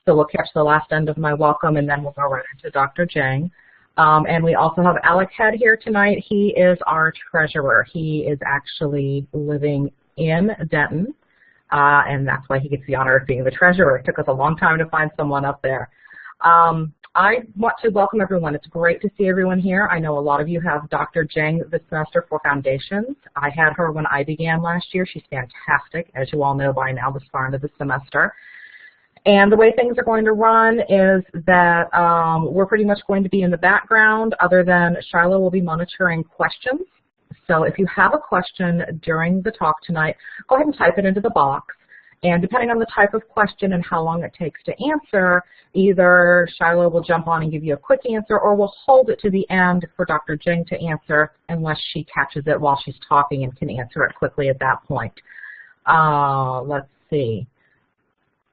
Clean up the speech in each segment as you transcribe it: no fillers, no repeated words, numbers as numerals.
So we'll catch the last end of my welcome, and then we'll go right into Dr. Jang. And we also have Alec Head here tonight. He is our treasurer. He is actually living in Denton, and that's why he gets the honor of being the treasurer. It took us a long time to find someone up there. I want to welcome everyone. It's great to see everyone here. I know a lot of you have Dr. Jang this semester for Foundations. I had her when I began last year. She's fantastic, as you all know by now, this far into the semester. And the way things are going to run is that we're pretty much going to be in the background, other than Shiloh will be monitoring questions. So if you have a question during the talk tonight, go ahead and type it into the box. And depending on the type of question and how long it takes to answer, either Shiloh will jump on and give you a quick answer, or we'll hold it to the end for Dr. Jang to answer unless she catches it while she's talking and can answer it quickly at that point. Let's see.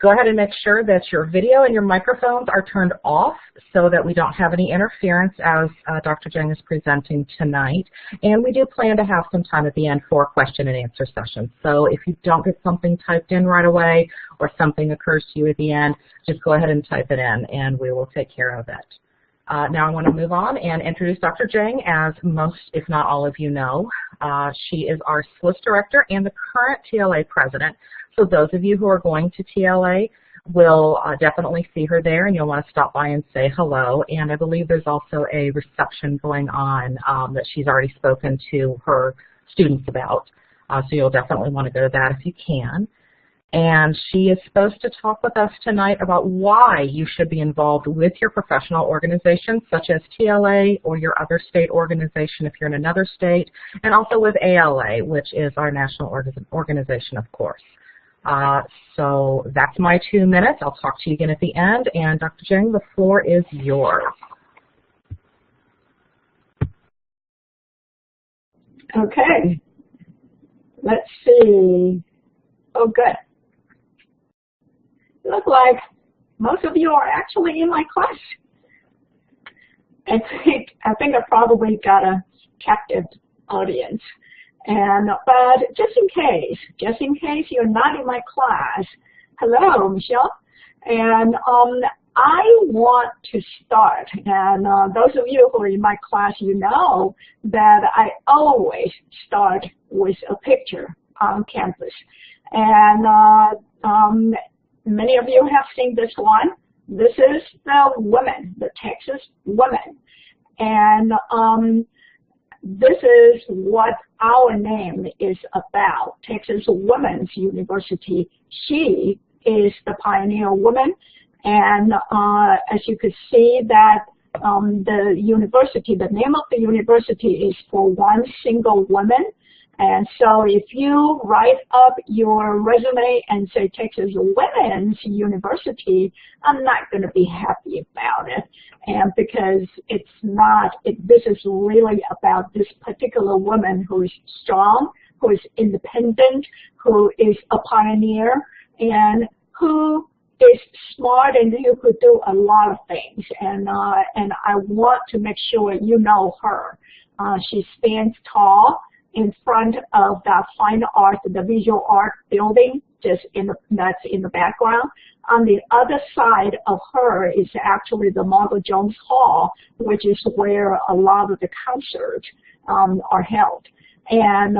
Go ahead and make sure that your video and your microphones are turned off so that we don't have any interference as Dr. Jang is presenting tonight. And we do plan to have some time at the end for question and answer sessions. So if you don't get something typed in right away or something occurs to you at the end, just go ahead and type it in and we will take care of it. Now I want to move on and introduce Dr. Jang. As most, if not all of you know, she is our SLIS director and the current TLA president. So those of you who are going to TLA will definitely see her there, and you'll want to stop by and say hello. And I believe there's also a reception going on that she's already spoken to her students about. So you'll definitely want to go to that if you can. And she is supposed to talk with us tonight about why you should be involved with your professional organization, such as TLA or your other state organization if you're in another state, and also with ALA, which is our national organization, of course. So that's my 2 minutes. I'll talk to you again at the end. And Dr. Jang, the floor is yours. Okay. Let's see. Oh, good. Look like most of you are actually in my class. I think I probably got a captive audience. But just in case you're not in my class, hello, Michelle. And I want to start. And those of you who are in my class, you know that I always start with a picture on campus. And many of you have seen this one. This is the women, the Texas women. And this is what our name is about, Texas Women's University. She is the pioneer woman, and as you could see that the university, the name of the university is for one single woman. And so if you write up your resume and say Texas Women's University, I'm not going to be happy about it. And because it's not, this is really about this particular woman who is strong, who is independent, who is a pioneer, and who is smart and who could do a lot of things. And I want to make sure you know her. She stands tall in front of the fine art, the visual art building, just that's in the background. On the other side of her is actually the Margot Jones Hall, which is where a lot of the concerts are held. And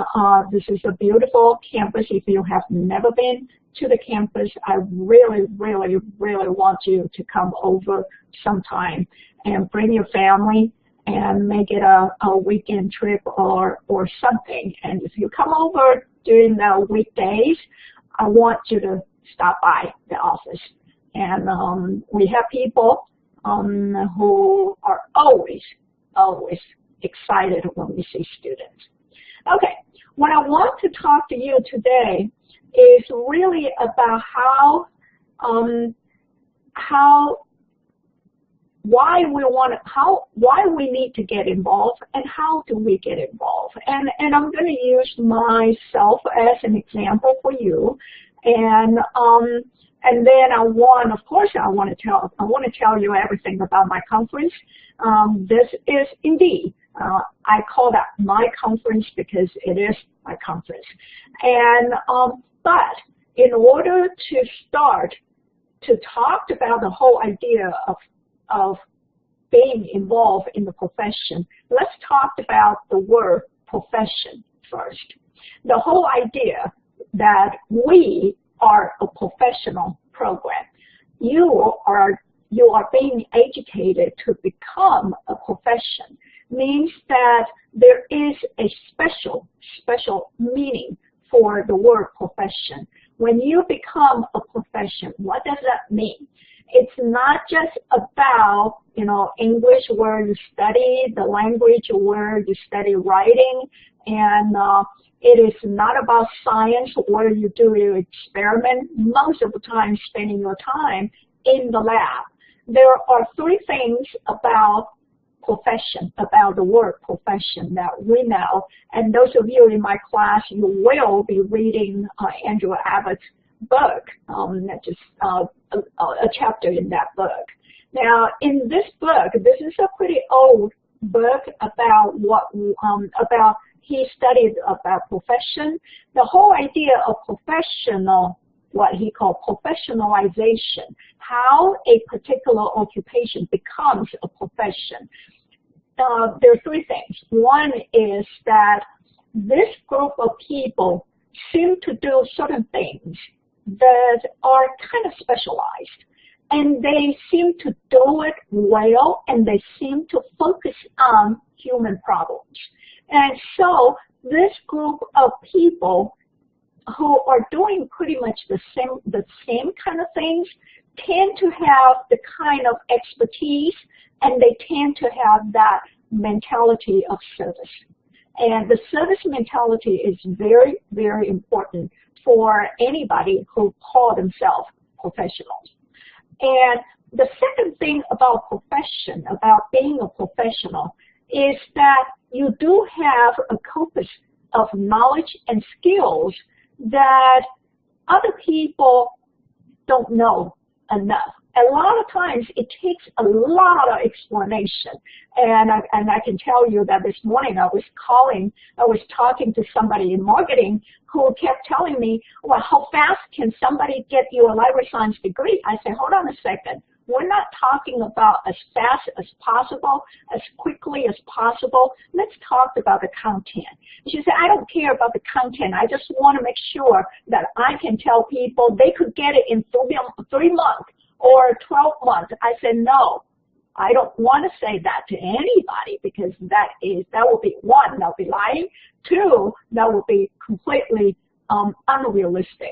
this is a beautiful campus. If you have never been to the campus, I really, really, really want you to come over sometime and bring your family and make it a weekend trip or something. And if you come over during the weekdays, I want you to stop by the office. And we have people who are always excited when we see students. Okay, what I want to talk to you today is really about why we need to get involved and how do we get involved. And I'm going to use myself as an example for you. And then I want to tell you everything about my conference. This is indeed, I call that my conference because it is my conference. And but in order to start to talk about the whole idea of being involved in the profession, let's talk about the word profession first. The whole idea that we are a professional program. You are being educated to become a profession, means that there is a special meaning for the word profession. When you become a profession, what does that mean? It's not just about, English where you study the language, where you study writing, and it is not about science where you do your experiment, most of the time spending your time in the lab. There are three things about profession, about the word profession that we know, and those of you in my class, you will be reading Andrew Abbott's book, just a chapter in that book. Now, in this book, this is a pretty old book about about he studied about profession. The whole idea of professional, what he called professionalization, how a particular occupation becomes a profession. There are three things. One is that this group of people seem to do certain things that are kind of specialized, and they seem to do it well, and they seem to focus on human problems. And so this group of people who are doing pretty much the same kind of things tend to have the kind of expertise, and they tend to have that mentality of service. And the service mentality is very, very important for anybody who call themselves professionals. And the second thing about profession, about being a professional, is that you do have a corpus of knowledge and skills that other people don't know enough. A lot of times it takes a lot of explanation, and I can tell you that this morning I was talking to somebody in marketing who kept telling me, well, how fast can somebody get you a library science degree? I said, hold on a second. We're not talking about as fast as possible, as quickly as possible. Let's talk about the content. She said, I don't care about the content. I just want to make sure that I can tell people they could get it in 3 months or 12 months. I said, no, I don't want to say that to anybody, because that will be, one, that will be lying. Two, that will be completely unrealistic.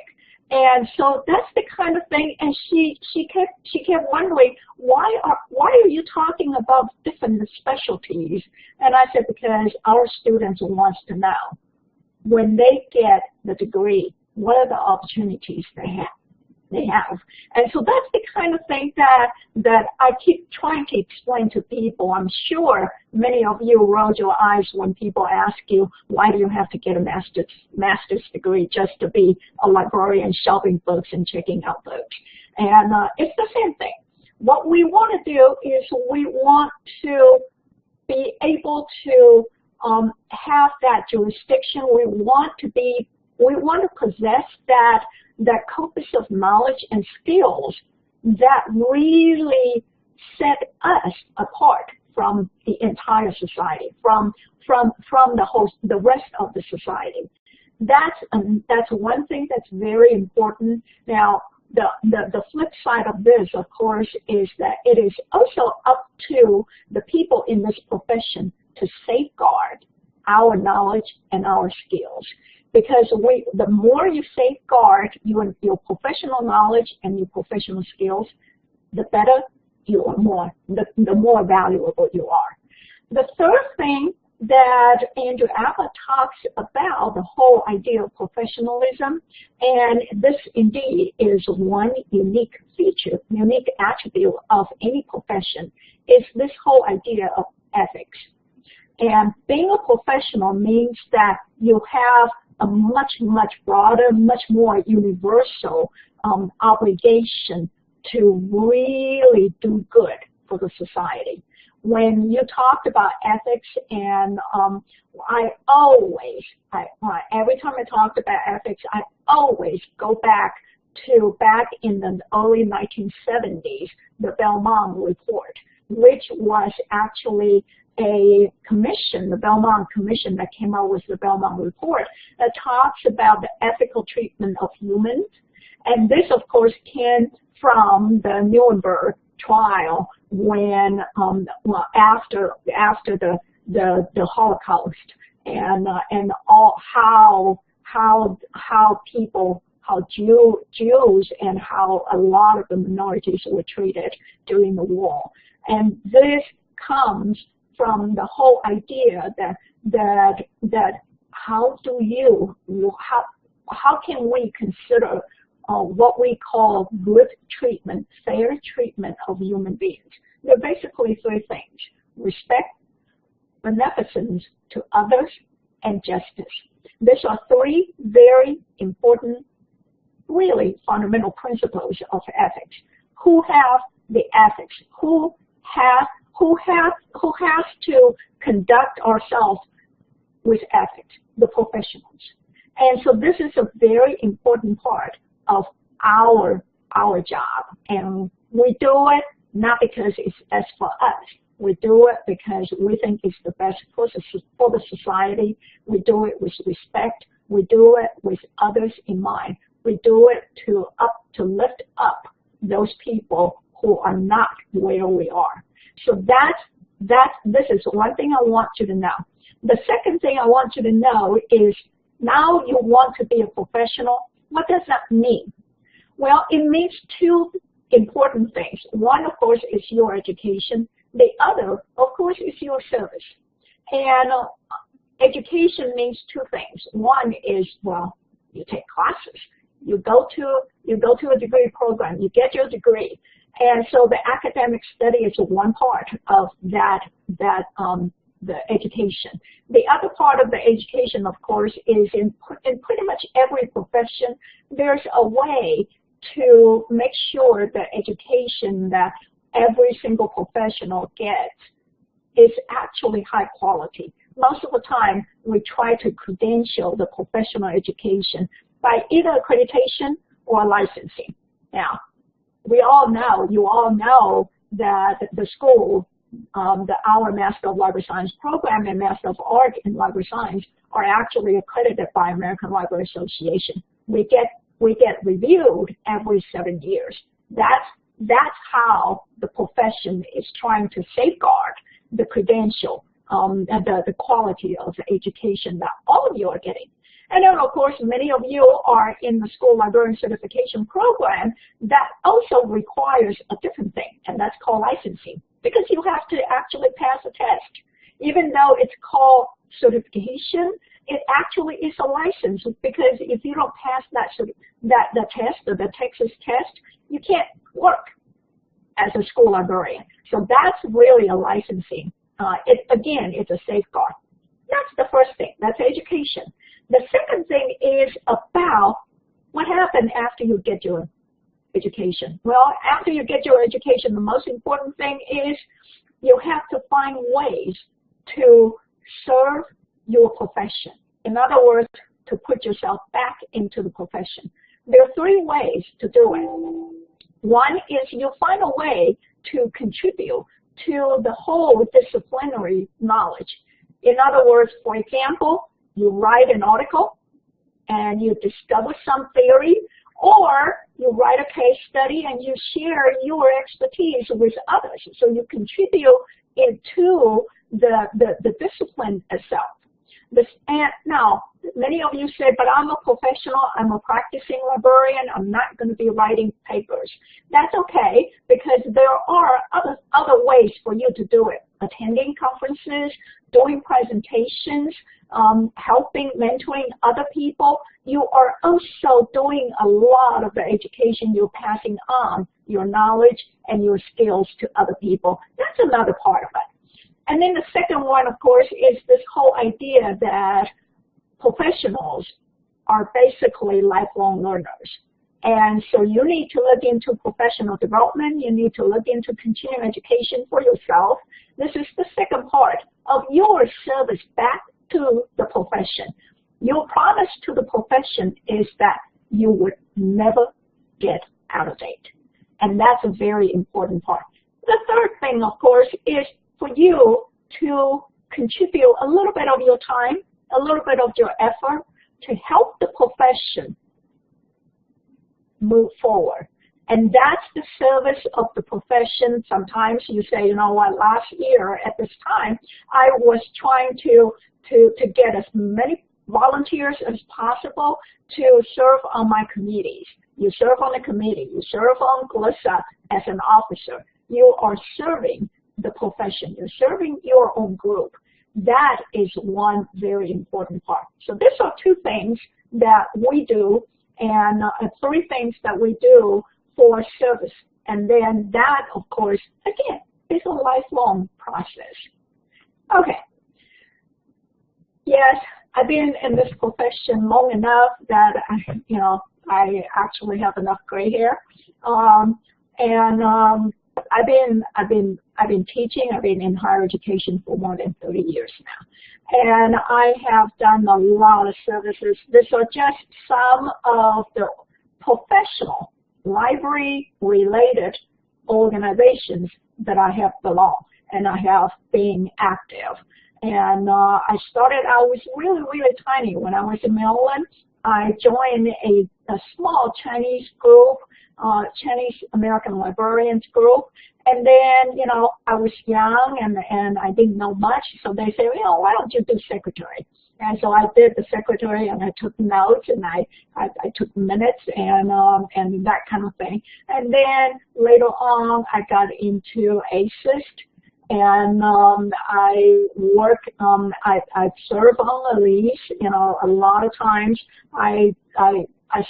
And so that's the kind of thing. And she kept wondering, why are you talking about different specialties? And I said, because our students want to know, when they get the degree, what are the opportunities they have. And so that's the kind of thing that I keep trying to explain to people. I'm sure many of you roll your eyes when people ask you, why do you have to get a master's degree just to be a librarian shelving books and checking out books? And it's the same thing. What we want to do is we want to be able to have that jurisdiction. We want to possess that corpus of knowledge and skills that really set us apart from the entire society, from the rest of the society. That's one thing that's very important. Now, the flip side of this, of course, is that it is also up to the people in this profession to safeguard our knowledge and our skills. Because the more you safeguard your professional knowledge and your professional skills, the better you are, the more valuable you are. The third thing that Andrew Abbott talks about, the whole idea of professionalism, and this indeed is one unique feature, unique attribute of any profession, is this whole idea of ethics. And being a professional means that you have a much, much broader, much more universal obligation to really do good for the society. When you talked about ethics, and every time I talked about ethics, I always go back to back in the early 1970s, the Belmont Report, which was actually a commission, the Belmont Commission that came out with the Belmont Report that talks about the ethical treatment of humans. And this, of course, came from the Nuremberg trial when, well, after the Holocaust, and all how people, how Jews and how a lot of the minorities were treated during the war. And this comes from the whole idea that how can we consider what we call good treatment, fair treatment of human beings? There are basically three things: respect, beneficence to others, and justice. These are three very important, really fundamental principles of ethics. Who have the ethics? Who has to conduct ourselves with ethics? The professionals. And so this is a very important part of our job. And we do it not because it's best for us. We do it because we think it's the best for the society. We do it with respect. We do it with others in mind. We do it to lift up those people who are not where we are. So this is one thing I want you to know. The second thing I want you to know is, now you want to be a professional. What does that mean? Well, it means two important things. One, of course, is your education. The other, of course, is your service. And education means two things. One is, well, you take classes. You go to a degree program. You get your degree. And so the academic study is one part of the education. The other part of the education, of course, is in pretty much every profession, there's a way to make sure the education that every single professional gets is actually high quality. Most of the time, we try to credential the professional education by either accreditation or licensing. Now, you all know that the school, our Master of Library Science program and Master of Art in Library Science are actually accredited by American Library Association. We get reviewed every 7 years. That's how the profession is trying to safeguard the credential and the quality of the education that all of you are getting. And then, of course, many of you are in the school librarian certification program that also requires a different thing, and that's called licensing, because you have to actually pass a test. Even though it's called certification, it actually is a license, because if you don't pass the test, or the Texas test, you can't work as a school librarian. So that's really a licensing. Again, it's a safeguard. That's the first thing. That's education. The second thing is about what happened after you get your education. Well, after you get your education, the most important thing is you have to find ways to serve your profession. In other words, to put yourself back into the profession. There are three ways to do it. One is you find a way to contribute to the whole disciplinary knowledge. In other words, for example, you write an article and you discover some theory, or you write a case study and you share your expertise with others. So you contribute into the discipline itself. And now, many of you say, but I'm a professional, I'm a practicing librarian, I'm not going to be writing papers. That's okay, because there are other ways for you to do it. Attending conferences, doing presentations, helping, mentoring other people. You are also doing a lot of the education. You're passing on your knowledge and your skills to other people. That's another part of it. And then the second one, of course, is this whole idea that professionals are basically lifelong learners. And so you need to look into professional development. You need to look into continuing education for yourself. This is the second part of your service back to the profession. Your promise to the profession is that you would never get out of date. And that's a very important part. The third thing, of course, is for you to contribute a little bit of your time, a little bit of your effort to help the profession move forward. And that's the service of the profession. Sometimes you say, you know what, last year at this time, I was trying to get as many volunteers as possible to serve on my committees. You serve on the committee. You serve on GLISA as an officer. You are serving the profession. You're serving your own group. That is one very important part. So these are two things that we do, and three things that we do for service. And then that, of course, again, is a lifelong process. Okay. Yes, I've been in this profession long enough that I actually have enough gray hair, I've been teaching. I've been in higher education for more than 30 years now, and I have done a lot of services. These are just some of the professional library-related organizations that I have belonged and I have been active. And I started, I was really, really tiny. When I was in Maryland, I joined a small Chinese group, Chinese American librarians group. And then, you know, I was young and I didn't know much. So they said, you know, why don't you do secretary? And so I did the secretary, and I took notes, and I took minutes and that kind of thing. And then later on, I got into ASIST. And I work, I serve on the lease. You know, a lot of times I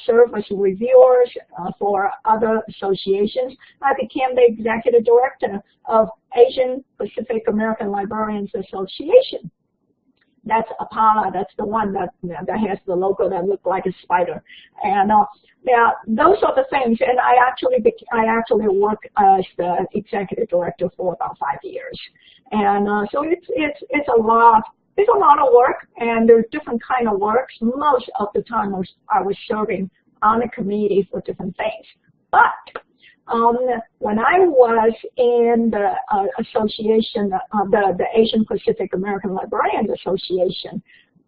serve as reviewers for other associations. I became the executive director of Asian Pacific American Librarians Association. That's APALA. That's the one that has the logo that looks like a spider. And now those are the things. And I actually work as the executive director for about 5 years. And so it's a lot. It's a lot of work, and there's different kind of works. Most of the time I was serving on a committee for different things. But when I was in the association, the Asian Pacific American Librarians Association,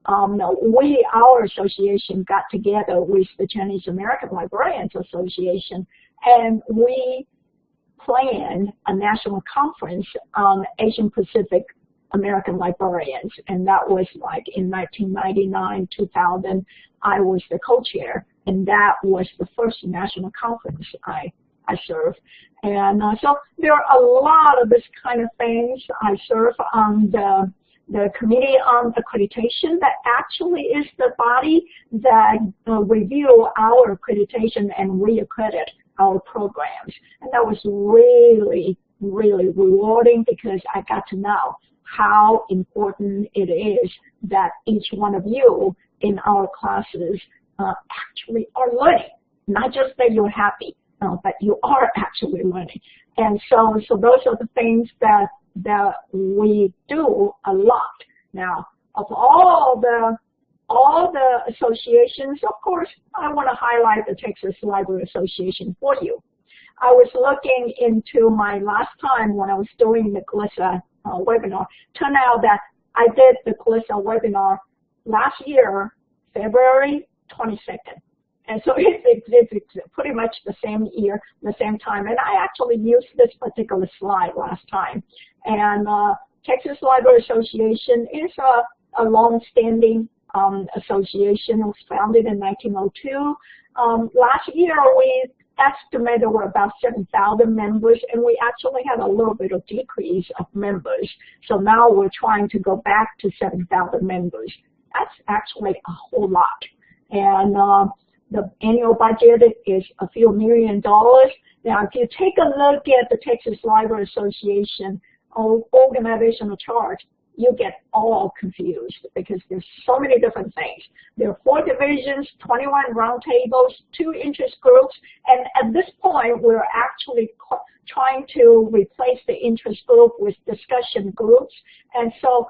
our association got together with the Chinese American Librarians Association, and we planned a national conference on Asian Pacific American librarians, and that was like in 1999, 2000. I was the co-chair, and that was the first national conference I serve. And so there are a lot of this kind of things. I serve on the Committee on Accreditation, that actually is the body that review our accreditation and re-accredit our programs. And that was really, really rewarding, because I got to know how important it is that each one of you in our classes actually are learning. Not just that you're happy, but you are actually learning. And so those are the things that we do a lot. Now, of all the associations, of course, I want to highlight the Texas Library Association for you. I was looking into my last time when I was doing the GLISA webinar. Turned out that I did the GLISA webinar last year, February 22nd. And so it's pretty much the same year, the same time. And I actually used this particular slide last time. And Texas Library Association is a long-standing association. It was founded in 1902. Last year, we estimated there were about 7,000 members, and we actually had a little bit of decrease of members. So now we're trying to go back to 7,000 members. That's actually a whole lot. And the annual budget is a few $1 million. Now, if you take a look at the Texas Library Association organizational chart, you get all confused, because there's so many different things. There are 4 divisions, 21 roundtables, 2 interest groups, and at this point, we're actually trying to replace the interest group with discussion groups. And so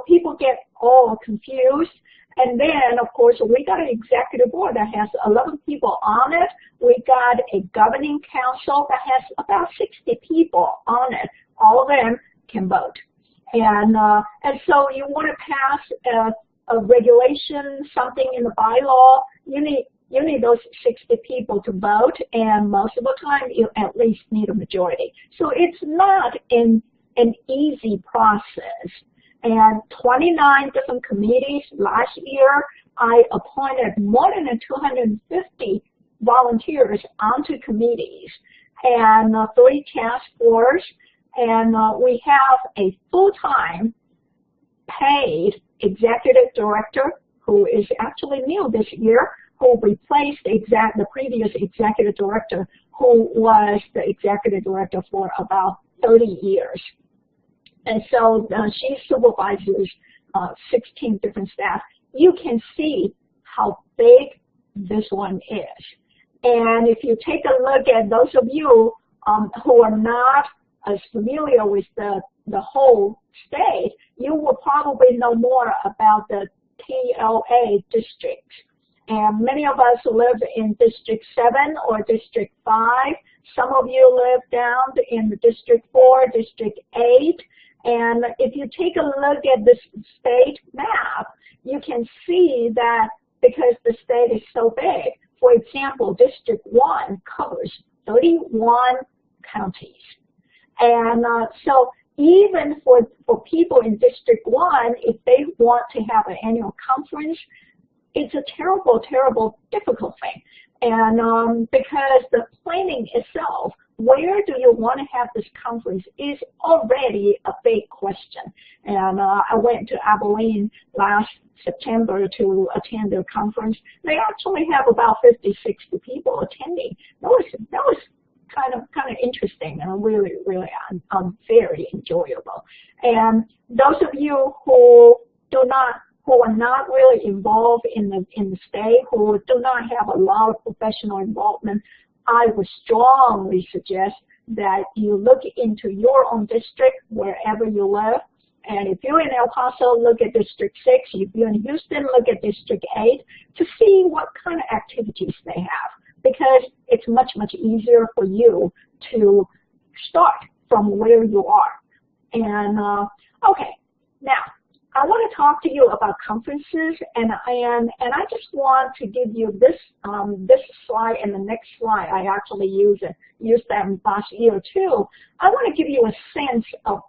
people get all confused. And then, of course, we got an executive board that has 11 people on it. We got a governing council that has about 60 people on it. All of them can vote. And so you want to pass a regulation, something in the bylaw, you need those 60 people to vote, and most of the time you at least need a majority. So it's not an easy process. And 29 different committees. Last year, I appointed more than 250 volunteers onto committees and 3 task force. And we have a full-time paid executive director who is actually new this year, who replaced the previous executive director, who was the executive director for about 30 years. And so she supervises 16 different staff. You can see how big this one is. And if you take a look at those of you who are not as familiar with the whole state, you will probably know more about the TLA districts. And many of us live in District 7 or District 5. Some of you live down in the District 4, District 8. And if you take a look at this state map, you can see that because the state is so big, for example, District 1 covers 31 counties. And so even for people in District 1, if they want to have an annual conference, it's a terrible, terrible, difficult thing. And because the planning itself, where do you want to have this conference, is already a big question. And I went to Abilene last September to attend their conference. They actually have about 50, 60 people attending. That was kind of interesting and really very enjoyable. And those of you who are not really involved in the state, who do not have a lot of professional involvement, I would strongly suggest that you look into your own district wherever you live. And if you're in El Paso, look at District 6. If you're in Houston, look at District 8 to see what kind of activities they have, because it's much, much easier for you to start from where you are. And okay, now I want to talk to you about conferences, and I just want to give you this slide and the next slide. I actually used that last year too. I want to give you a sense of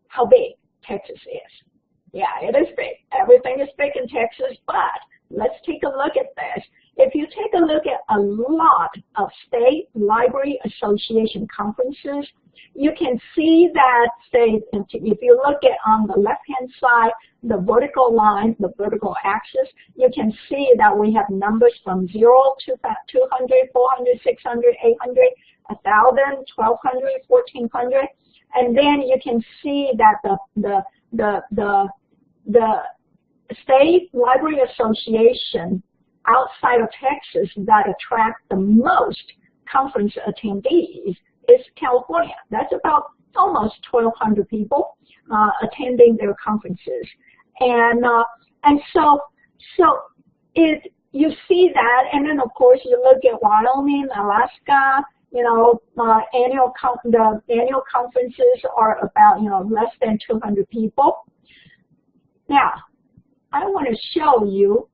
how big Texas is. Yeah, it is big. Everything is big in Texas, but let's take a look at this. If you take a look at a lot of state library association conferences, you can see that, say, if you look at on the left-hand side, the vertical line, the vertical axis, you can see that we have numbers from 0 to 200, 400, 600, 800, 1,000, 1,200, 1,400, and then you can see that the state library association outside of Texas that attract the most conference attendees is California. That's about almost 1,200 people attending their conferences, and so you see that, and then of course you look at Wyoming, Alaska. You know, the annual conferences are about less than 200 people. Now, I want to show you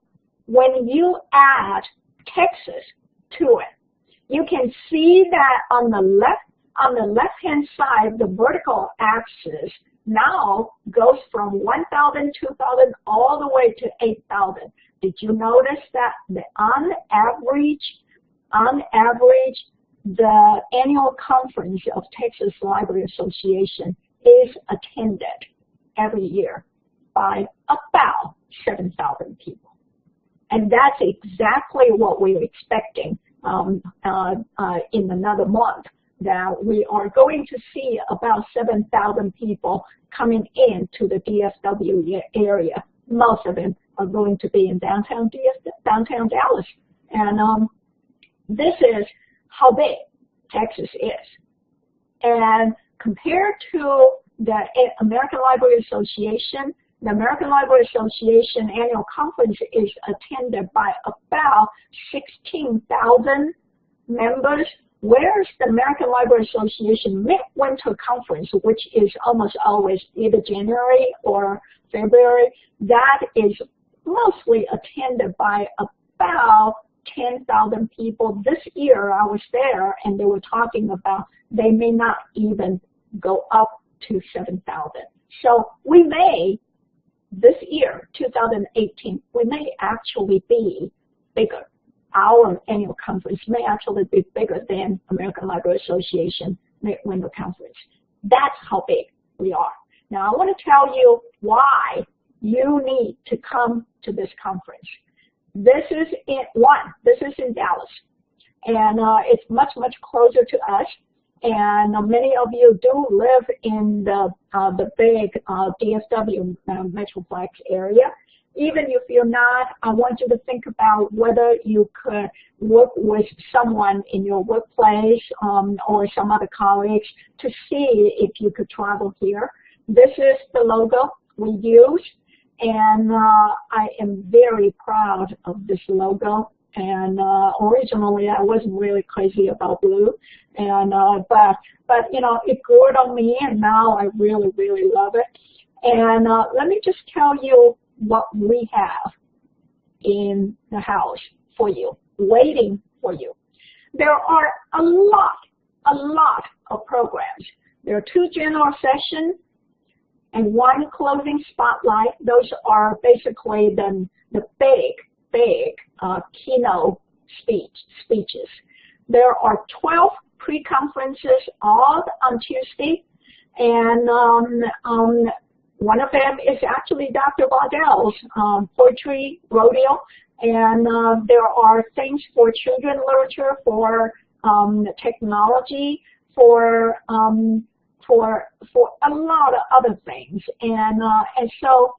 when you add Texas to it. You can see that on the left-hand side, the vertical axis now goes from 1,000, 2,000, all the way to 8,000. Did you notice that on average, the annual conference of Texas Library Association is attended every year by about 7,000 people. And that's exactly what we're expecting in another month, that we are going to see about 7,000 people coming into the DFW area. Most of them are going to be in downtown Dallas. And this is how big Texas is. And compared to the American Library Association, The American Library Association annual conference is attended by about 16,000 members, whereas the American Library Association Midwinter Conference, which is almost always either January or February, that is mostly attended by about 10,000 people. This year I was there and they were talking about they may not even go up to 7,000. So we may, this year, 2018, we may actually be bigger. Our annual conference may actually be bigger than American Library Association Midwinter Conference. That's how big we are. Now I want to tell you why you need to come to this conference. This is in Dallas, and it's much, much closer to us. And many of you do live in the big DFW Metroplex area. Even if you're not, I want you to think about whether you could work with someone in your workplace or some other colleagues to see if you could travel here. This is the logo we use, and I am very proud of this logo. And originally I wasn't really crazy about blue, and but you know, it grew on me, and now I really, really love it. And let me just tell you what we have in the house for you, waiting for you. There are a lot of programs. There are 2 general sessions and 1 closing spotlight. Those are basically the big keynote speeches. There are 12 pre-conferences all on Tuesday, and one of them is actually Dr. Waddell's poetry rodeo, and there are things for children literature, for technology, for a lot of other things, and so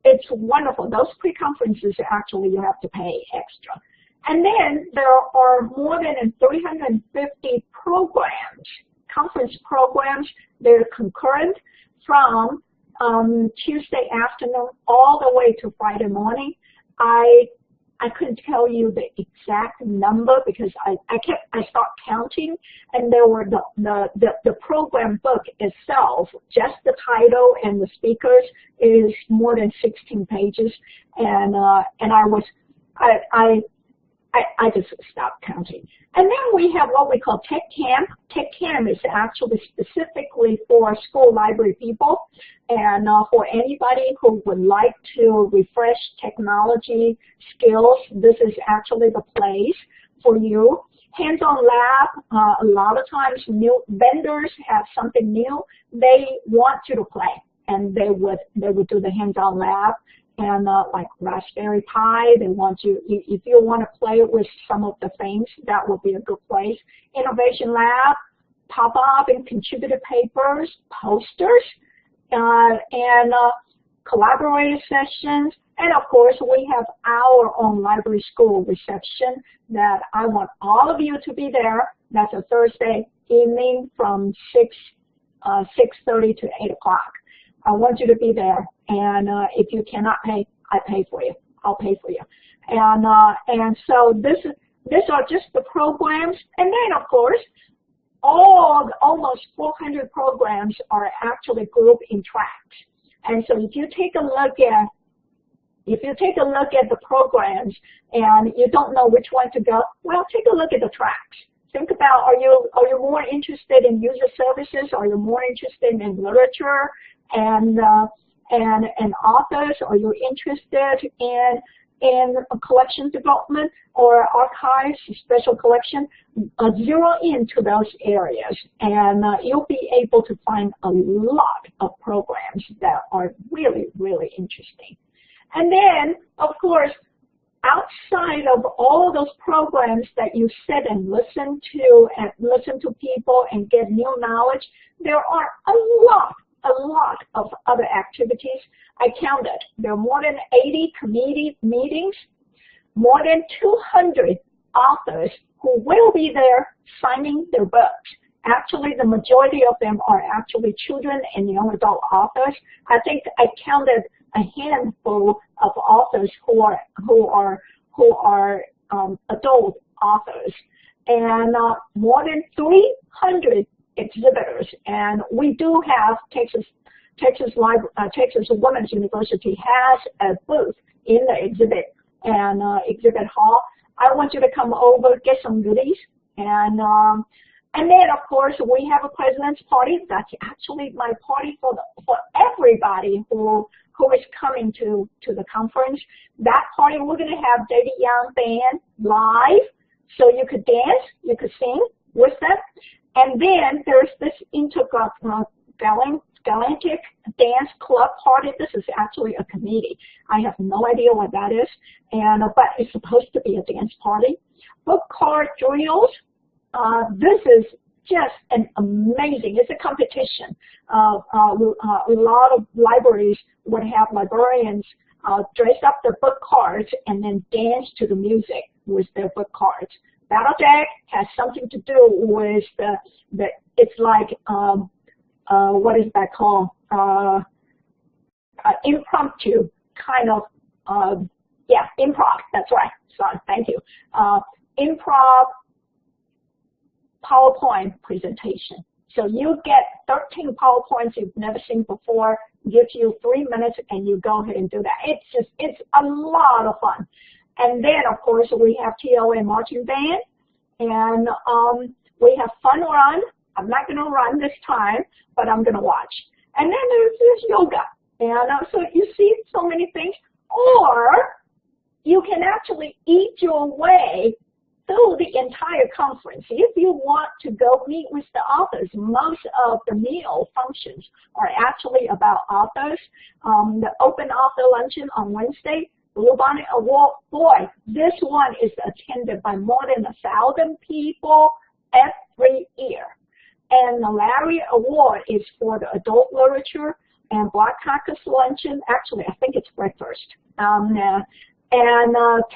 it's wonderful. Those pre-conferences actually you have to pay extra. And then there are more than 350 programs, conference programs. They're concurrent from Tuesday afternoon all the way to Friday morning. I couldn't tell you the exact number because I stopped counting, and there were the program book itself, just the title and the speakers, is more than 16 pages, and I just stopped counting. And then we have what we call Tech Camp. Tech Camp is actually specifically for school library people and for anybody who would like to refresh technology skills. This is actually the place for you. Hands-on lab, a lot of times new vendors have something new they want you to play, and they would do the hands-on lab. And like Raspberry Pi, they want you, if you want to play with some of the things, that would be a good place. Innovation Lab, pop-up and contributed papers, posters, and collaborative sessions. And of course, we have our own library school reception that I want all of you to be there. That's a Thursday evening from 6:30 to 8 o'clock. I want you to be there, and if you cannot pay, I pay for you. I'll pay for you. And so these are just the programs, and then of course, almost 400 programs are actually grouped in tracks. And so if you take a look at the programs and you don't know which one to go, well, take a look at the tracks. Think about, are you more interested in user services? Are you more interested in literature and authors? Are you interested in collection development or archives, special collection? Zero into those areas, and you'll be able to find a lot of programs that are really, really interesting. And then, of course, outside of all those programs that you sit and listen to people and get new knowledge, there are a lot of other activities. I counted. There are more than 80 committee meetings, more than 200 authors who will be there signing their books. Actually, the majority of them are actually children and young adult authors. I think I counted a handful of authors who are adult authors, and more than 300 exhibitors. And we do have Texas Women's University has a booth in the exhibit hall. I want you to come over, get some goodies, and then of course we have a president's party. That's actually my party for everybody who is coming to the conference. That party, we're going to have David Young Band live, so you could dance, you could sing with them. And then there's this Galactic Dance Club party. This is actually a committee. I have no idea what that is, but it's supposed to be a dance party. Book card drills. This is just an amazing. It's a competition. A lot of libraries would have librarians dress up their book cards and then dance to the music with their book cards. Battlejack has something to do with it's like what is that called? Impromptu kind of improv. That's right. Sorry, thank you. Improv PowerPoint presentation. So you get 13 PowerPoints you've never seen before, gives you 3 minutes, and you go ahead and do that. It's a lot of fun. And then, of course, we have TLA Marching Band, and we have Fun Run. I'm not going to run this time, but I'm going to watch. And then there's yoga. And so you see so many things. Or you can actually eat your way through the entire conference. If you want to go meet with the authors, most of the meal functions are actually about authors. The open author luncheon on Wednesday, Bluebonnet Award, boy, this one is attended by more than 1,000 people every year. And the Larry Award is for the adult literature, and Black Caucus luncheon, actually I think it's breakfast.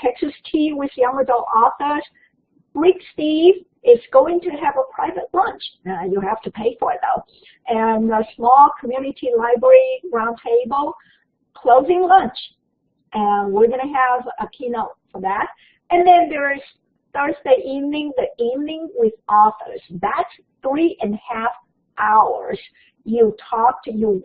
Texas Tea with young adult authors. Rick Steve is going to have a private lunch. You have to pay for it though. And a small community library roundtable, closing lunch. And we're going to have a keynote for that. And then there is Thursday evening, the evening with authors. That's 3.5 hours. You talk to, you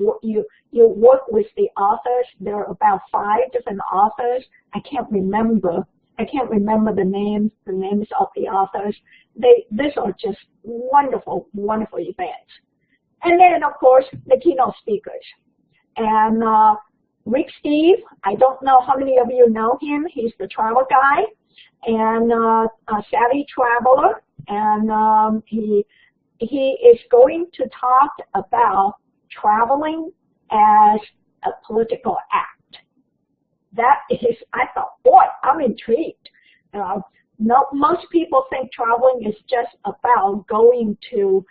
work with the authors. There are about 5 different authors. I can't remember the names of the authors. These are just wonderful, wonderful events. And then, of course, the keynote speakers. And Rick Steve, I don't know how many of you know him. He's the travel guy and a savvy traveler. And he is going to talk about traveling as a political act. That is, I thought, boy, I'm intrigued. Most people think traveling is just about going to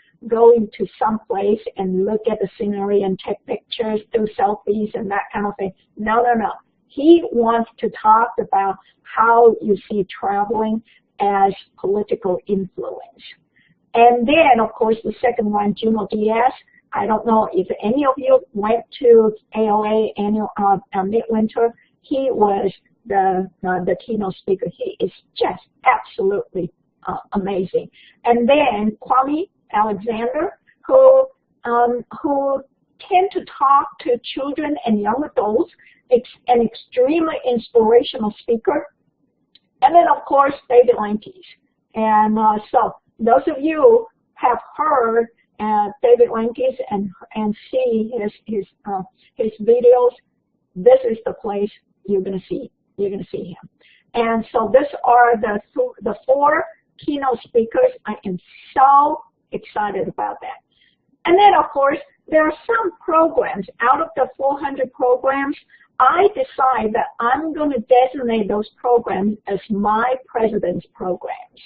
some place and look at the scenery and take pictures, do selfies and that kind of thing. No. He wants to talk about how you see traveling as political influence. And then, of course, the second one, Juno Diaz. I don't know if any of you went to ALA annual midwinter. He was the keynote speaker. He is just absolutely amazing. And then Kwame Alexander, who tend to talk to children and young adults. It's an extremely inspirational speaker. And then, of course, David Lankeys. And so those of you have heard David Lankeys and see his videos, this is the place you're going to see him. And so these are the 4 keynote speakers. I am so excited about that. And then, of course, there are some programs. Out of the 400 programs, I decide that I'm going to designate those programs as my president's programs.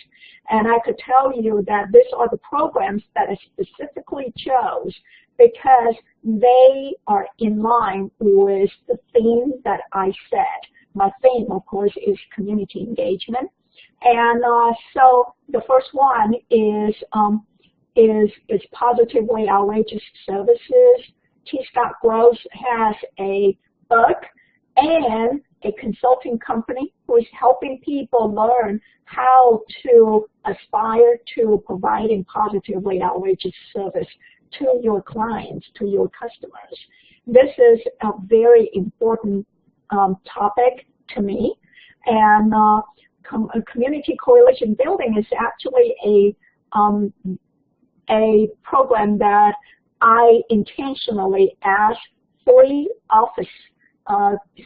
And I could tell you that these are the programs that I specifically chose because they are in line with the theme that I set. My theme, of course, is community engagement. And so the first one is is Positively Outrageous Services. T. Scott Gross has a book and a consulting company who is helping people learn how to aspire to providing positively outrageous service to your clients, to your customers. This is a very important topic to me, and community coalition building is actually a program that I intentionally asked 3 office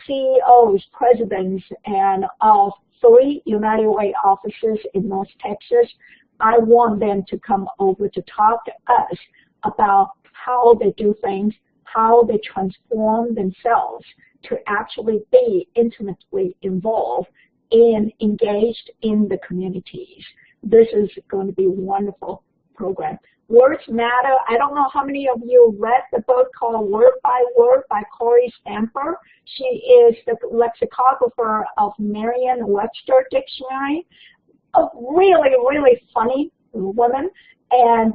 CEOs, presidents, and of 3 United Way offices in North Texas. I want them to come over to talk to us about how they do things, how they transform themselves to actually be intimately involved and engaged in the communities. This is going to be a wonderful program. Words Matter. I don't know how many of you read the book called Word by Word by Corey Stamper. She is the lexicographer of Merriam-Webster Dictionary. A really, really funny woman, and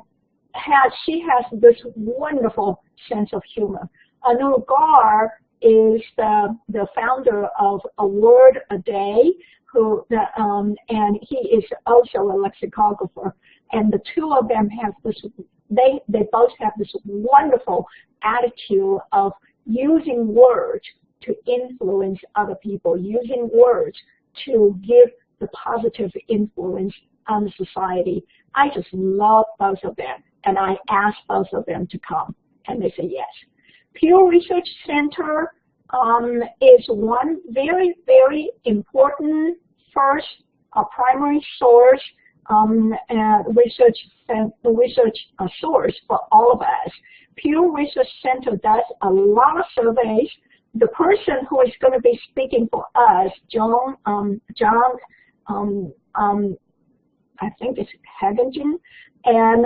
she has this wonderful sense of humor. Anu Gar is the founder of A Word a Day, and he is also a lexicographer. And the 2 of them have this, they both have this wonderful attitude of using words to influence other people, using words to give the positive influence on society. I just love both of them, and I asked both of them to come, and they said yes. Pew Research Center is one very, very important first primary source research source for all of us. Pew Research Center does a lot of surveys. The person who is going to be speaking for us, John, I think it's Hagen, and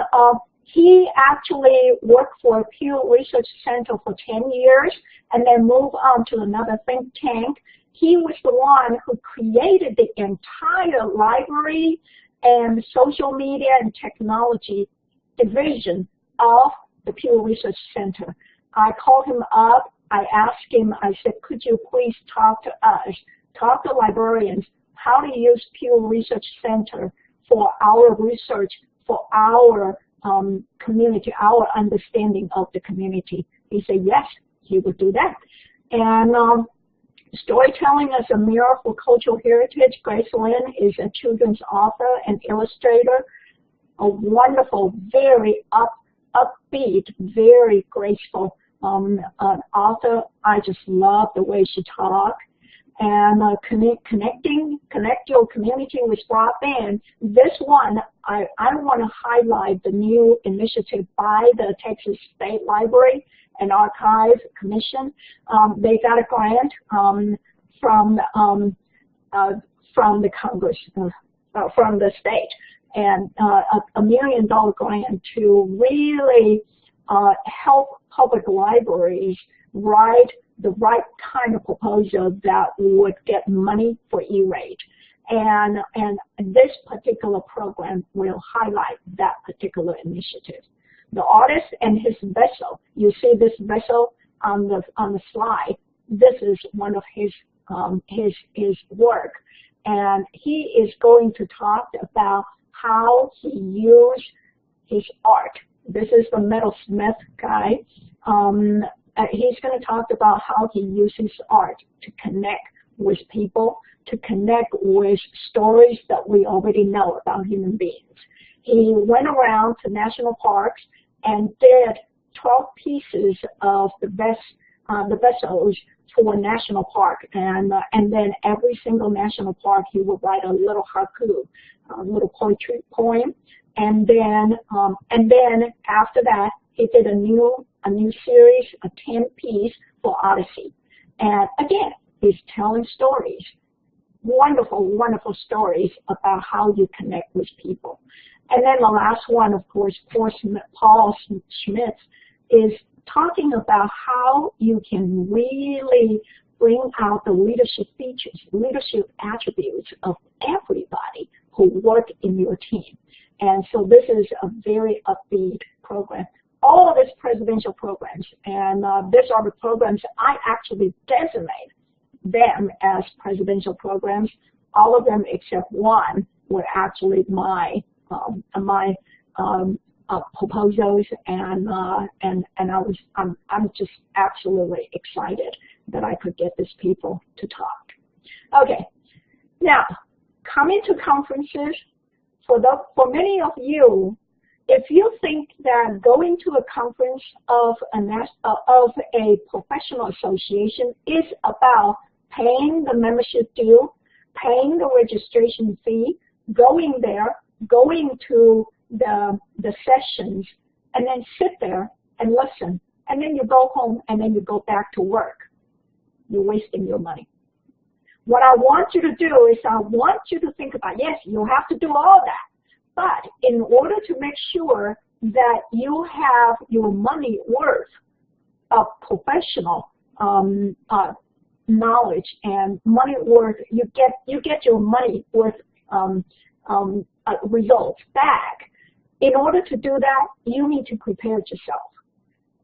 he actually worked for Pew Research Center for 10 years and then moved on to another think tank. He was the one who created the entire library and social media and technology division of the Pew Research Center. I called him up. I asked him, I said, could you please talk to us, talk to librarians, how to use Pew Research Center for our research, for our community, our understanding of the community. He said, yes, he would do that. And Storytelling as a Mirror for Cultural Heritage, Grace Lynn is a children's author and illustrator, a wonderful, very upbeat, very graceful author. I just love the way she talks. And Connect Your Community with Broadband. This one, I want to highlight the new initiative by the Texas State Library and Archive Commission. They got a grant from the Congress, from the state, and a $1 million grant to really help public libraries write the right kind of proposal that would get money for E-rate. And this particular program will highlight that particular initiative. The artist and his vessel, you see this vessel on the slide. This is one of his work, and he is going to talk about how he used his art. This is the metalsmith guy. He's going to talk about how he uses art to connect with people, to connect with stories that we already know about human beings. He went around to national parks and did 12 pieces of the vessels for a national park, and then every single national park he would write a little haiku, a little poetry poem, and then after that he did a new series, a 10-piece for Odyssey. And again, he's telling stories, wonderful, wonderful stories about how you connect with people. And then the last one, of course, Paul Schmitz is talking about how you can really bring out the leadership features, leadership attributes of everybody who work in your team. And so this is a very upbeat program. All of these presidential programs, and these are the programs I actually designate them as presidential programs. All of them except one were actually my proposals, and I'm just absolutely excited that I could get these people to talk. Okay, now coming to conferences, for many of you, if you think that going to a conference of a professional association is about paying the membership due, paying the registration fee, going there, going to the sessions, and then sit there and listen, and then you go home and then you go back to work, you're wasting your money. What I want you to do is I want you to think about, yes, you have to do all that, but in order to make sure that you have your money worth of professional knowledge and money worth, you get your money worth results back. In order to do that, you need to prepare yourself.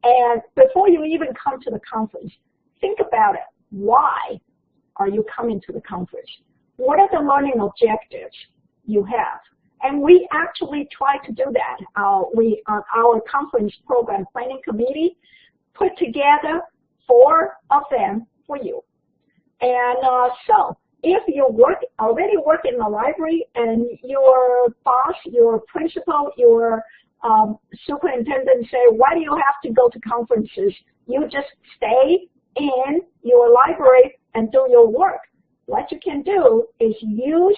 And before you even come to the conference, think about it. Why are you coming to the conference? What are the learning objectives you have? And we actually try to do that. Our conference program planning committee put together 4 of them for you. And so if you already work in the library and your boss, your principal, your superintendent say, why do you have to go to conferences? You just stay in your library and do your work. What you can do is use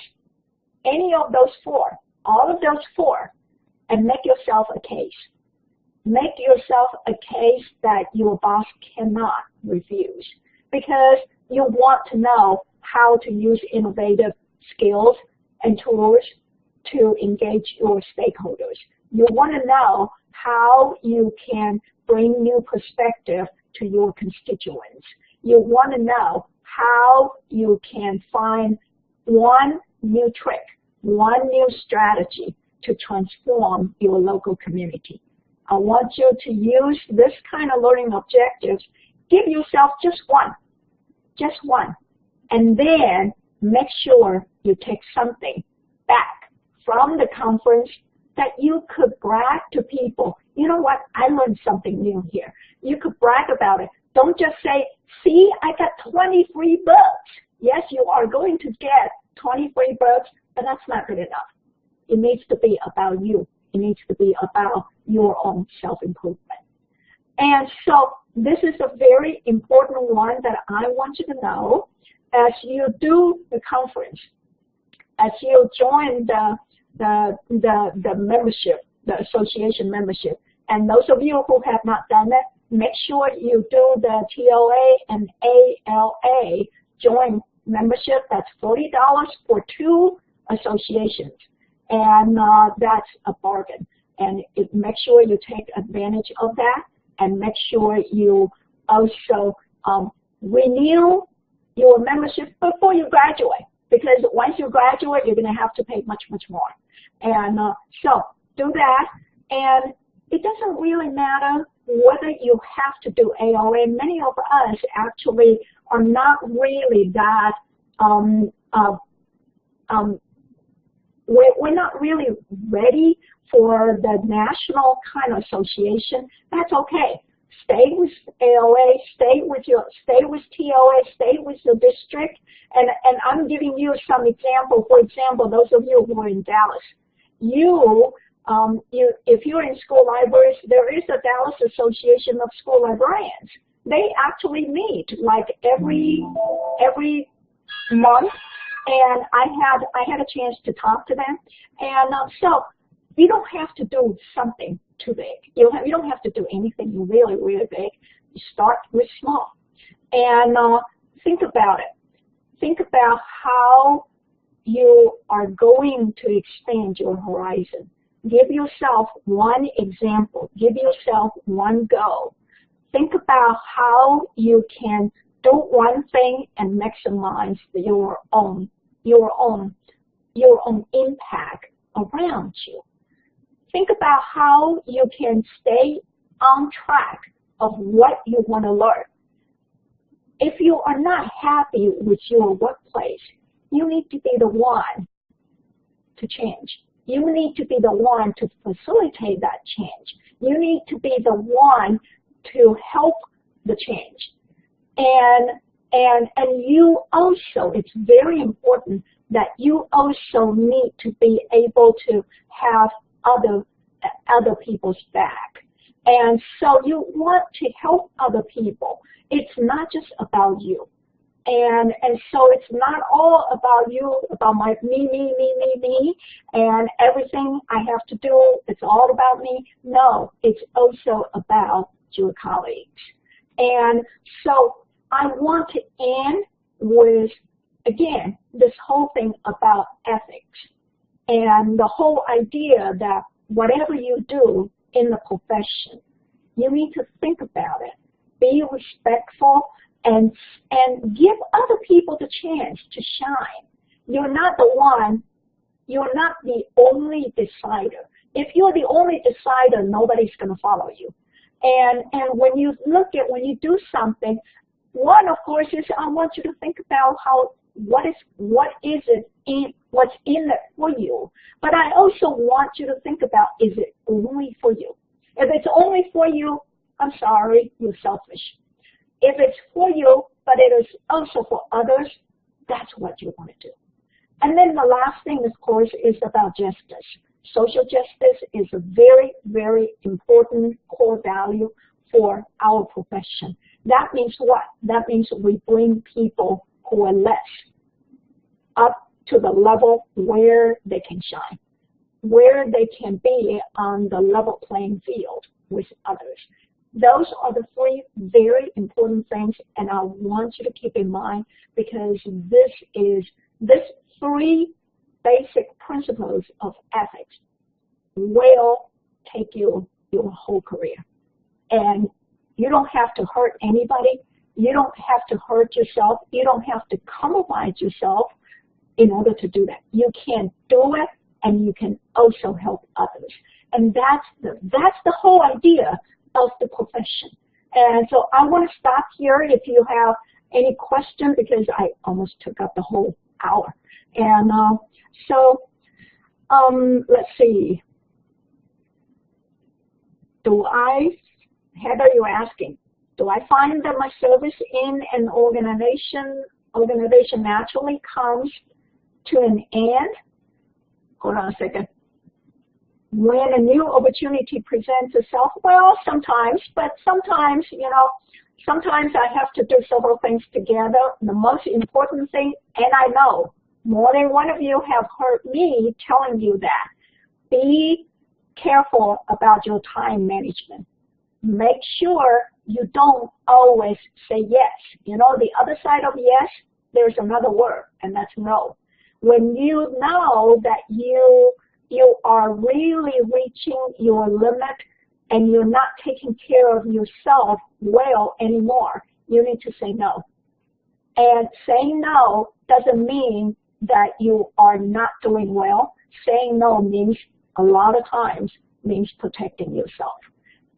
any of those 4, all of those 4, and make yourself a case. Make yourself a case that your boss cannot refuse, because you want to know how to use innovative skills and tools to engage your stakeholders. You want to know how you can bring new perspective to your constituents. You want to know how you can find one new trick, one new strategy to transform your local community. I want you to use this kind of learning objectives. Give yourself just one, and then make sure you take something back from the conference that you could brag to people. You know what? I learned something new here. You could brag about it. Don't just say, see, I got 20 free books. Yes, you are going to get 20 free books, but that's not good enough. It needs to be about you. It needs to be about your own self-improvement. And so this is a very important one that I want you to know as you do the conference, as you join the membership, the association membership. And those of you who have not done that, make sure you do the TOA and ALA join membership. That's $40 for 2 associations, and that's a bargain. And make sure you take advantage of that, and make sure you also renew your membership before you graduate, because once you graduate, you're going to have to pay much, much more. And so do that, and it doesn't really matter whether you have to do AOA. Many of us actually are not really that, we're not really ready for the national kind of association. That's okay. Stay with AOA, stay with TOA, stay with your district, and I'm giving you some example. For example, those of you who are in Dallas, if you're in school libraries, there is a Dallas Association of School Librarians. They actually meet like every month, and I had a chance to talk to them. And so you don't have to do something too big. You don't have to do anything really, really big. You start with small. And think about it. Think about how you are going to expand your horizon. Give yourself one example. Give yourself one goal. Think about how you can do one thing and maximize your own impact around you. think about how you can stay on track of what you want to learn. If you are not happy with your workplace, you need to be the one to change. You need to be the one to facilitate that change. You need to be the one to help the change. And you also, it's very important that you also need to be able to have other people's back. And so you want to help other people. It's not just about you. And so it's not all about you, about me, and everything I have to do, it's all about me. No, it's also about your colleagues. And so I want to end with, again, this whole thing about ethics and the whole idea that whatever you do in the profession, you need to think about it. Be respectful and give other people the chance to shine. You're not the one, you're not the only decider. If you're the only decider, nobody's going to follow you. And when you do something, one, of course, is I want you to think about what's in it for you. But I also want you to think about, is it only for you? If it's only for you, I'm sorry, you're selfish. If it's for you, but it is also for others, that's what you want to do. And then the last thing, of course, is about justice. Social justice is a very, very important core value for our profession. That means what? That means we bring people who are less up to the level where they can shine, where they can be on the level playing field with others. Those are the three very important things, and I want you to keep in mind, because this three basic principles of ethics will take you your whole career. And you don't have to hurt anybody. You don't have to hurt yourself. You don't have to compromise yourself in order to do that. You can do it, and you can also help others. And that's the whole idea of the profession. And so I want to stop here if you have any questions, because I almost took up the whole hour. And let's see. Heather, you're asking, do I find that my service in an organization naturally comes to an end? Hold on a second. When a new opportunity presents itself, well, sometimes, but sometimes, sometimes I have to do several things together. The most important thing, and I know more than one of you have heard me telling you that, be careful about your time management. Make sure you don't always say yes. The other side of yes, there's another word, and that's no. When you know that you are really reaching your limit and you're not taking care of yourself well anymore, you need to say no. And saying no doesn't mean that you are not doing well. Saying no means, a lot of times, means protecting yourself.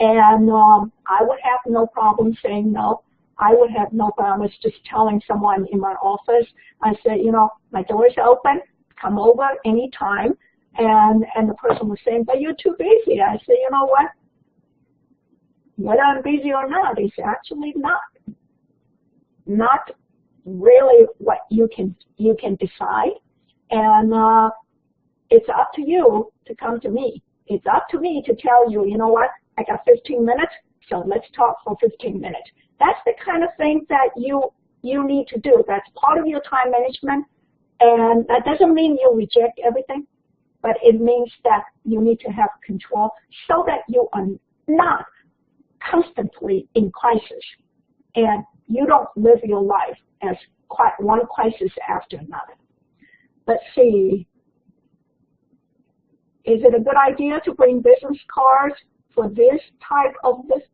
And I would have no problem saying no. I would have no problem just telling someone in my office, I said, my door is open, come over anytime. And the person was saying, but you're too busy. I said, you know what? Whether I'm busy or not is actually not really what you can decide. And it's up to you to come to me. It's up to me to tell you, you know what? I got 15 minutes, so let's talk for 15 minutes. That's the kind of thing that you need to do. That's part of your time management. And that doesn't mean you reject everything, but it means that you need to have control so that you are not constantly in crisis and you don't live your life as one crisis after another. Let's see. Is it a good idea to bring business cards for this type of business?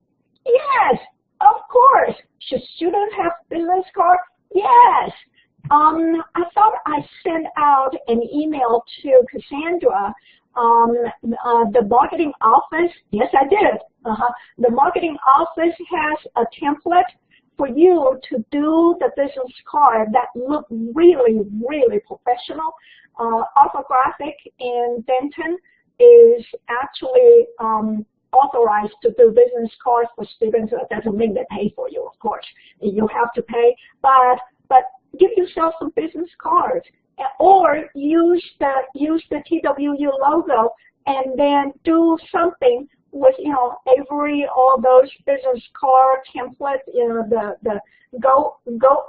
Yes, of course. Should students have business cards? Yes. I thought I sent out an email to Cassandra the marketing office, yes, I did. The marketing office has a template for you to do the business card that look really, really professional. Orthographic in Denton is actually authorized to do business cards for students. That doesn't mean they pay for you, of course. You have to pay, but give yourself some business cards, or use the TWU logo, and then do something with, you know, Avery, all those business card templates. You know, go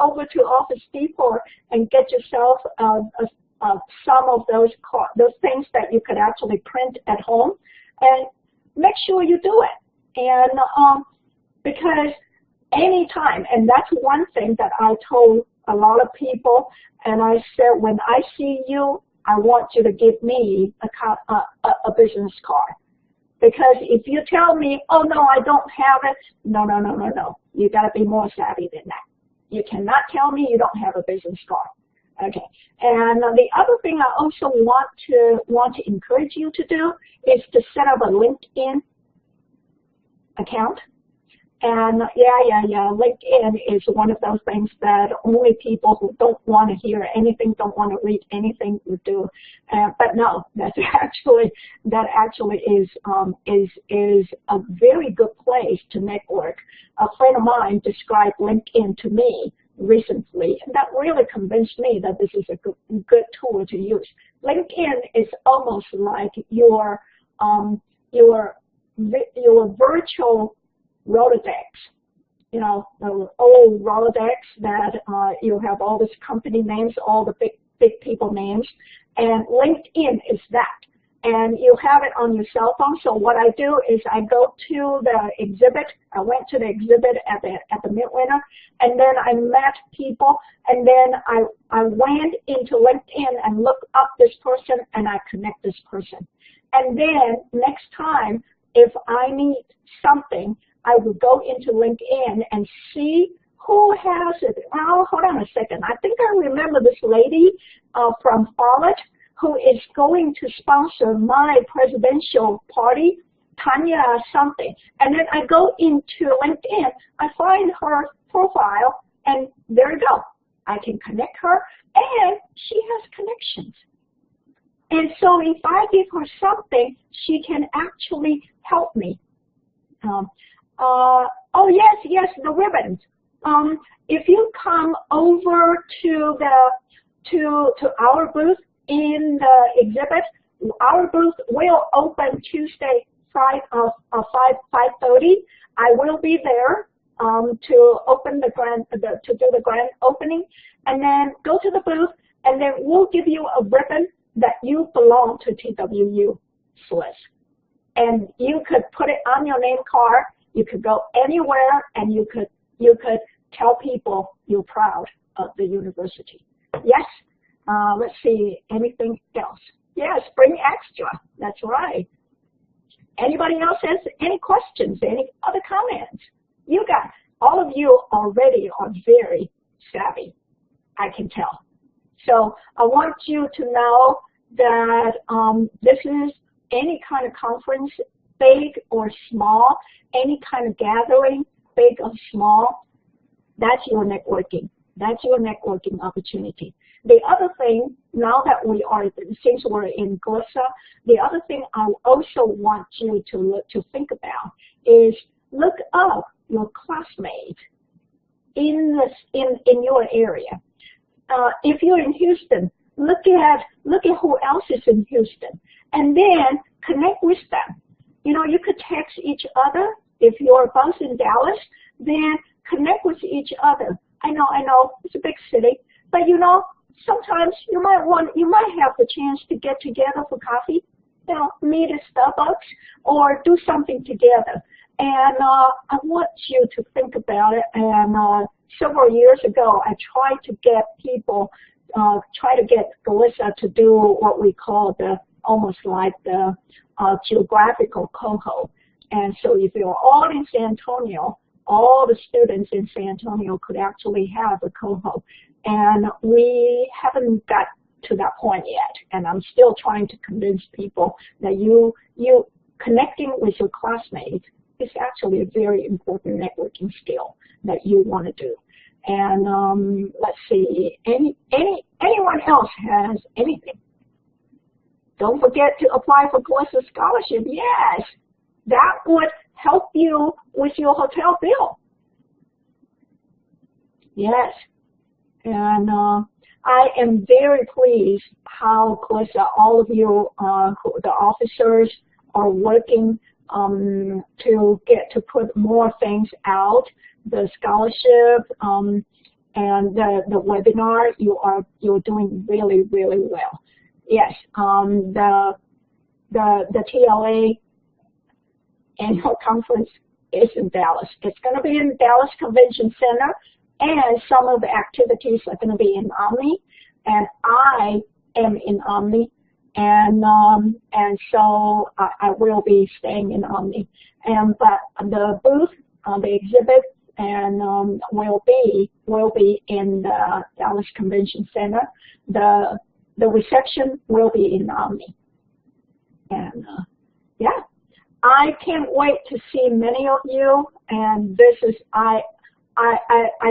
over to Office Depot and get yourself some of those things that you could actually print at home, and make sure you do it. And because anytime, and that's one thing that I told a lot of people, and I said, when I see you, I want you to give me a business card. Because if you tell me, oh no, I don't have it, no. You got to be more savvy than that. You cannot tell me you don't have a business card. Okay. And the other thing I also want to encourage you to do is to set up a LinkedIn account. And yeah, LinkedIn is one of those things that only people who don't want to hear anything, don't want to read anything would do. But no, that actually is a very good place to network. A friend of mine described LinkedIn to me recently, and that really convinced me that this is a good tool to use. LinkedIn is almost like your virtual Rolodex, you know, the old Rolodex that you have all these company names, all the big people names, and LinkedIn is that. And you have it on your cell phone. So what I do is I go to the exhibit. I went to the exhibit at the Midwinter, and then I met people, and then I went into LinkedIn and looked up this person, and I connect this person. And then next time, if I need something, I would go into LinkedIn and see who has it. Oh, hold on a second. I think I remember this lady from Follett who is going to sponsor my presidential party, Tanya something. And then I go into LinkedIn, I find her profile, and there you go. I can connect her, and she has connections. And so if I give her something, she can actually help me. Oh yes, the ribbons. If you come over to our booth in the exhibit, our booth will open Tuesday, 5:30. I will be there to open the to do the grand opening, and then go to the booth, and then we'll give you a ribbon that you belong to TWU SLIS. And you could put it on your name card. You could go anywhere, and you could tell people you're proud of the university. Yes. Let's see. Anything else? Yes. Bring extra. That's right. Anybody else has any questions? Any other comments? You got all of you already are very savvy. I can tell. So I want you to know that this is any kind of conference, big or small, any kind of gathering, big or small, that's your networking. That's your networking opportunity. The other thing, now that we are, since we're in GLISA, the other thing I also want you to think about is look up your classmates in your area. If you're in Houston, look at who else is in Houston, and then connect with them. You know, you could text each other. If you're both in Dallas, then connect with each other. I know, it's a big city, but you know, sometimes you might have the chance to get together for coffee, you know, meet at Starbucks or do something together. And I want you to think about it. And several years ago, I tried to get people, GLISA to do what we call almost like the geographical coho. And so if you're all in San Antonio, all the students in San Antonio could actually have a coho. And we haven't got to that point yet, and I'm still trying to convince people that you connecting with your classmates is actually a very important networking skill that you want to do. And let's see, anyone else has anything? Don't forget to apply for GLISA scholarship. Yes, that would help you with your hotel bill. Yes, and I am very pleased how GLISA, all of you, the officers, are working to put more things out. The scholarship and the webinar, you're doing really, really well. Yes, the TLA annual conference is in Dallas. It's going to be in Dallas Convention Center, and some of the activities are going to be in Omni, and I am in Omni, and so I will be staying in Omni. But the booth, the exhibit, and will be in the Dallas Convention Center. The reception will be in Omni, and yeah, I can't wait to see many of you. And this is I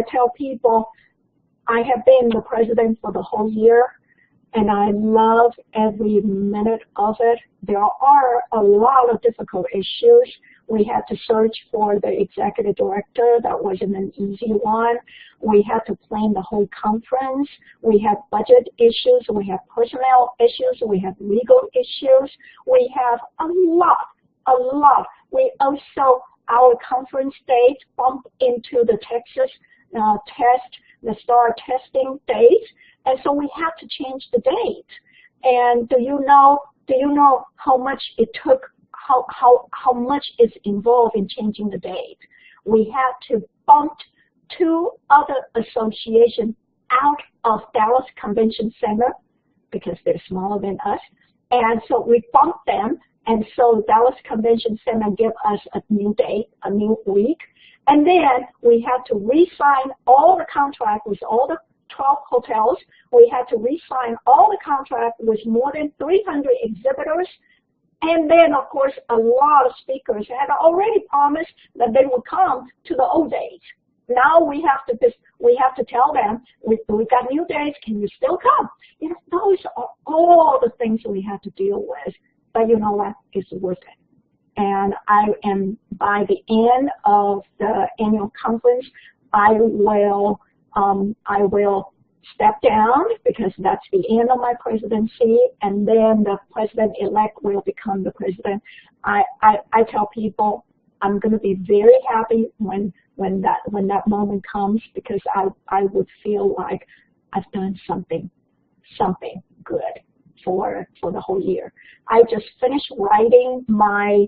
tell people I have been the president for the whole year, and I love every minute of it. There are a lot of difficult issues. We had to search for the executive director. That wasn't an easy one. We had to plan the whole conference. We have budget issues. We have personnel issues. We have legal issues. We have a lot. We also, our conference date bumped into the Texas the STAR testing date, and so we have to change the date. And do you know how much it took, how much is involved in changing the date? We had to bump 2 other associations out of Dallas Convention Center because they're smaller than us, and so we bumped them, and so Dallas Convention Center gave us a new date, a new week. And then we had to re-sign all the contract with all the 12 hotels. We had to re-sign all the contract with more than 300 exhibitors. And then, of course, a lot of speakers had already promised that they would come to the old dates. Now we have to tell them, we got new dates, can you still come? You know, those are all the things we have to deal with. But you know what? It's worth it. And I am, by the end of the annual conference, I will step down because that's the end of my presidency, and then the president-elect will become the president. I tell people I'm going to be very happy when that moment comes, because I would feel like I've done something good for the whole year. I just finished writing my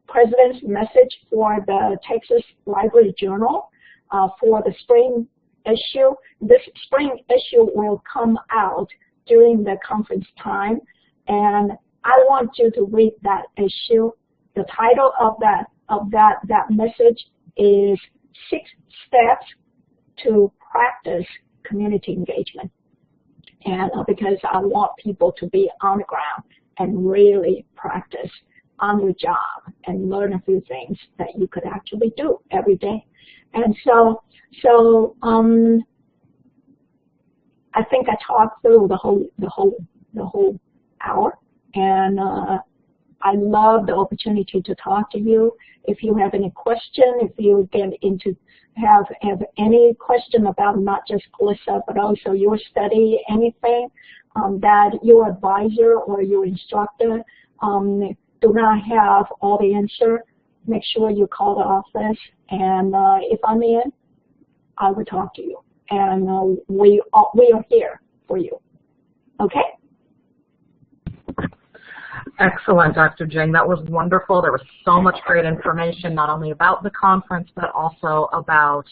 President's message for the Texas Library Journal for the spring issue. This spring issue will come out during the conference time, and I want you to read that issue. The title of that message is 6 Steps to Practice Community Engagement. And because I want people to be on the ground and really practice on your job and learn a few things that you could actually do every day. And so I think I talked through the whole hour, and I love the opportunity to talk to you. If you have any question, if you have any question about not just GLISA but also your study, anything that your advisor or your instructor do not have all the answer, make sure you call the office, and if I'm in, I will talk to you, and we are here for you. Okay? Excellent, Dr. Jing. That was wonderful. There was so much great information, not only about the conference, but also about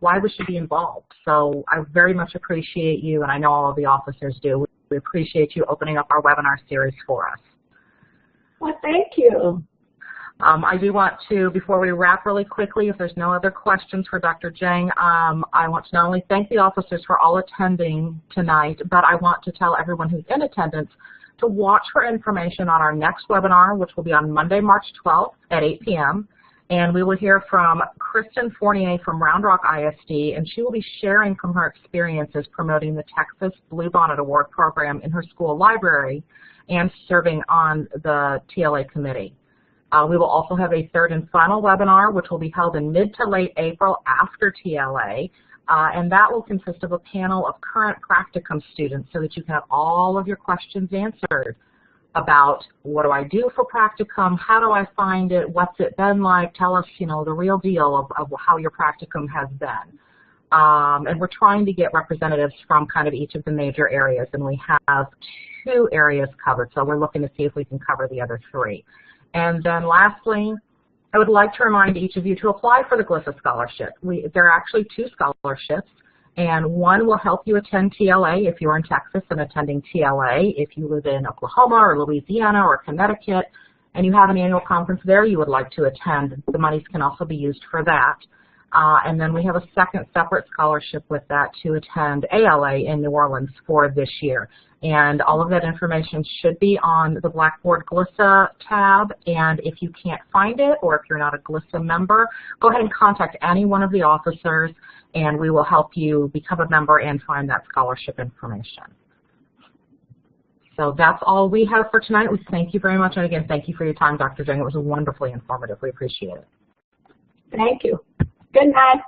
why we should be involved. So I very much appreciate you, and I know all of the officers do. We appreciate you opening up our webinar series for us. Well, thank you. I do want to, before we wrap really quickly, if there's no other questions for Dr. Jang, I want to not only thank the officers for all attending tonight, but I want to tell everyone who's in attendance to watch for information on our next webinar, which will be on Monday, March 12th at 8 p.m. And we will hear from Kristen Fournier from Round Rock ISD, and she will be sharing from her experiences promoting the Texas Bluebonnet Award program in her school library and serving on the TLA committee. We will also have a third and final webinar, which will be held in mid to late April after TLA, and that will consist of a panel of current practicum students so that you can have all of your questions answered about what do I do for practicum, how do I find it, what's it been like, tell us, you know, the real deal of how your practicum has been. And we're trying to get representatives from kind of each of the major areas, and we have 2 areas covered, so we're looking to see if we can cover the other 3. And then lastly, I would like to remind each of you to apply for the GLISA scholarship. There are actually 2 scholarships, and one will help you attend TLA if you're in Texas and attending TLA. If you live in Oklahoma or Louisiana or Connecticut and you have an annual conference there you would like to attend, the monies can also be used for that. And then we have a second separate scholarship with that to attend ALA in New Orleans for this year. And all of that information should be on the Blackboard GLISA tab. And if you can't find it, or if you're not a GLISA member, go ahead and contact any one of the officers, and we will help you become a member and find that scholarship information. So that's all we have for tonight. We thank you very much. And again, thank you for your time, Dr. Jang. It was wonderfully informative. We appreciate it. Thank you. Good night.